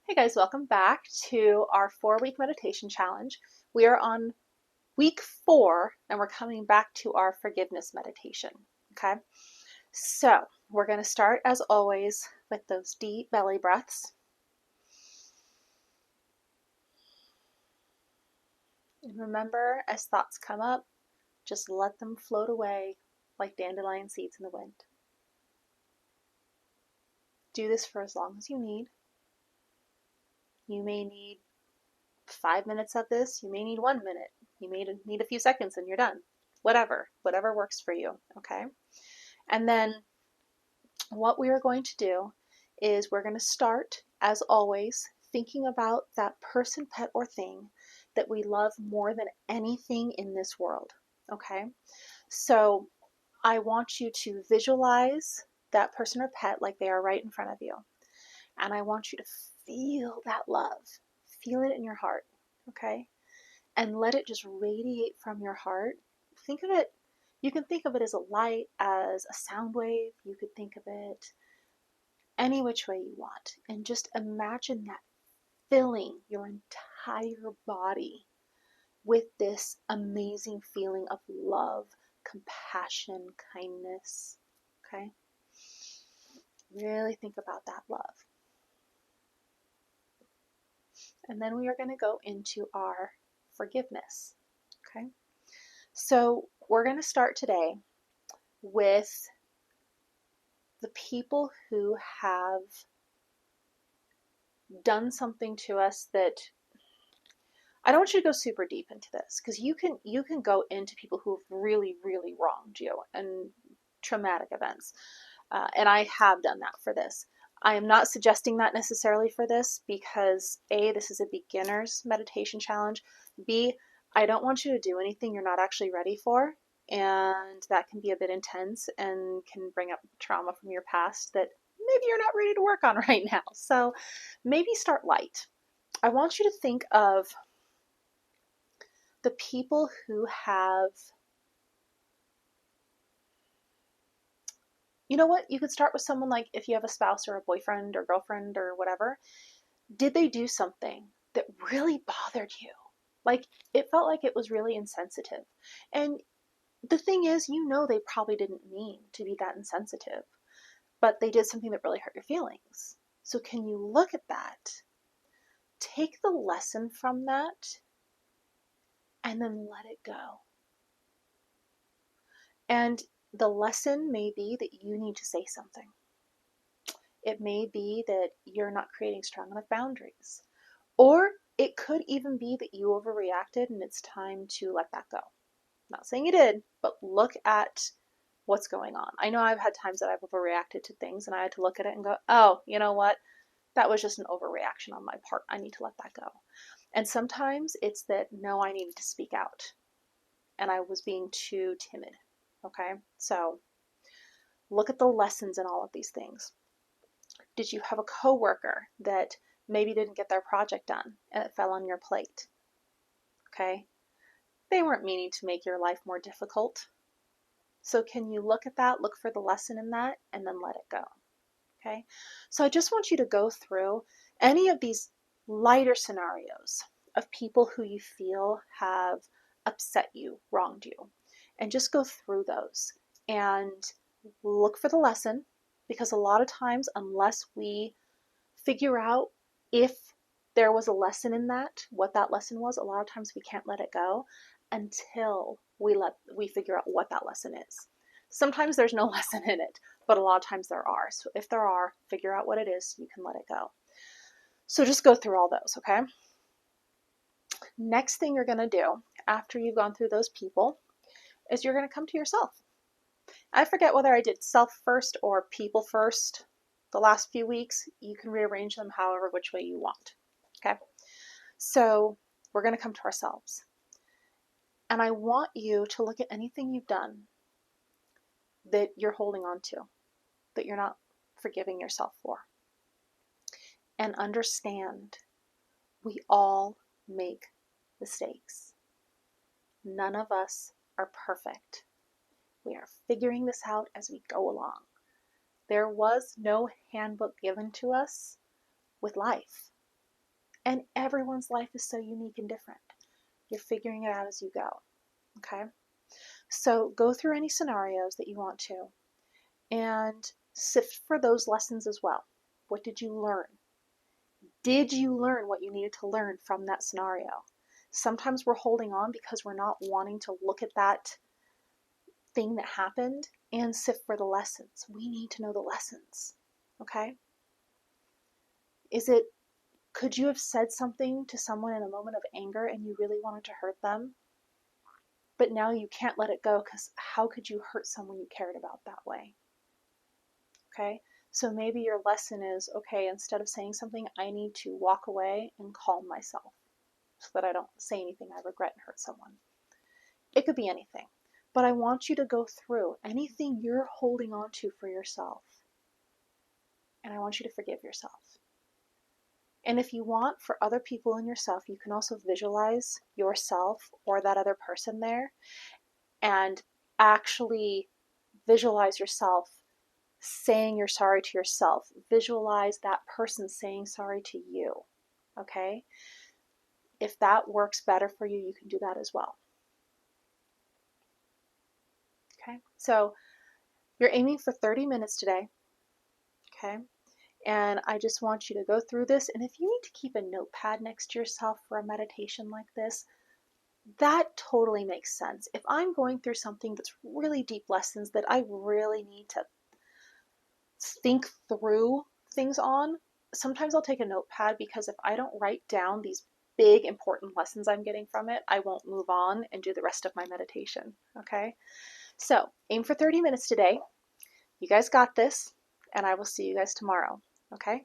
Hey guys, welcome back to our 4-week meditation challenge. We are on week 4 and we're coming back to our forgiveness meditation. Okay, so we're going to start as always with those deep belly breaths. And remember, as thoughts come up, just let them float away like dandelion seeds in the wind. Do this for as long as you need. You may need 5 minutes of this, you may need 1 minute, you may need a few seconds and you're done. Whatever works for you, okay? And then what we are going to do is we're going to start, as always, thinking about that person, pet, or thing that we love more than anything in this world, okay? So I want you to visualize that person or pet like they are right in front of you. And I want you to feel that love. Feel it in your heart, okay? And let it just radiate from your heart. Think of it, you can think of it as a light, as a sound wave. You could think of it any which way you want. And just imagine that filling your entire body with this amazing feeling of love, compassion, kindness. Okay? Really think about that love. And then we are going to go into our forgiveness. Okay? So we're going to start today with the people who have done something to us that I don't want you to go super deep into this because you can go into people who have really wronged you and traumatic events, and I have done that for this. I am not suggesting that necessarily for this because A, this is a beginner's meditation challenge. B, I don't want you to do anything you're not actually ready for, and that can be a bit intense and can bring up trauma from your past that maybe you're not ready to work on right now. So maybe start light. I want you to think of the people who have, you know what, you could start with someone like if you have a spouse or a boyfriend or girlfriend or whatever. Did they do something that really bothered you? Like it felt like it was really insensitive. And the thing is, you know, they probably didn't mean to be that insensitive, but they did something that really hurt your feelings. So can you look at that, take the lesson from that, and then let it go? And the lesson may be that you need to say something. It may be that you're not creating strong enough boundaries. Or it could even be that you overreacted and it's time to let that go. Not saying you did, but look at what's going on. I know I've had times that I've overreacted to things and I had to look at it and go, oh, you know what? That was just an overreaction on my part. I need to let that go. And sometimes it's that, no, I needed to speak out and I was being too timid. Okay? So look at the lessons in all of these things. Did you have a coworker that maybe didn't get their project done and it fell on your plate? Okay? They weren't meaning to make your life more difficult. So can you look at that, look for the lesson in that, and then let it go? Okay? So I just want you to go through any of these lighter scenarios of people who you feel have upset you, wronged you, and just go through those and look for the lesson, because a lot of times, unless we figure out if there was a lesson in that, what that lesson was, a lot of times we can't let it go until we figure out what that lesson is. Sometimes there's no lesson in it, but a lot of times there are. So if there are, figure out what it is so you can let it go. So just go through all those, okay? Next thing you're going to do after you've gone through those people is you're going to come to yourself. I forget whether I did self first or people first the last few weeks. You can rearrange them however which way you want. Okay? So we're going to come to ourselves. And I want you to look at anything you've done that you're holding on to, that you're not forgiving yourself for. And understand we all make mistakes. None of us are perfect. We are figuring this out as we go along. There was no handbook given to us with life. And everyone's life is so unique and different. You're figuring it out as you go. Okay? So go through any scenarios that you want to and sift for those lessons as well. What did you learn? Did you learn what you needed to learn from that scenario? Sometimes we're holding on because we're not wanting to look at that thing that happened and sift for the lessons. We need to know the lessons. Okay? Could you have said something to someone in a moment of anger and you really wanted to hurt them? But now you can't let it go because how could you hurt someone you cared about that way? Okay? So maybe your lesson is, okay, instead of saying something, I need to walk away and calm myself so that I don't say anything I regret and hurt someone. It could be anything. But I want you to go through anything you're holding on to for yourself. And I want you to forgive yourself. And if you want, for other people and yourself, you can also visualize yourself or that other person there and actually visualize yourself saying you're sorry to yourself. Visualize that person saying sorry to you. Okay? If that works better for you, you can do that as well. Okay? So you're aiming for 30 minutes today. Okay? And I just want you to go through this. And if you need to keep a notepad next to yourself for a meditation like this, that totally makes sense. If I'm going through something that's really deep lessons that I really need to think through things on, sometimes I'll take a notepad because if I don't write down these big important lessons I'm getting from it, I won't move on and do the rest of my meditation. Okay? So aim for 30 minutes today. You guys got this, and I will see you guys tomorrow. Okay?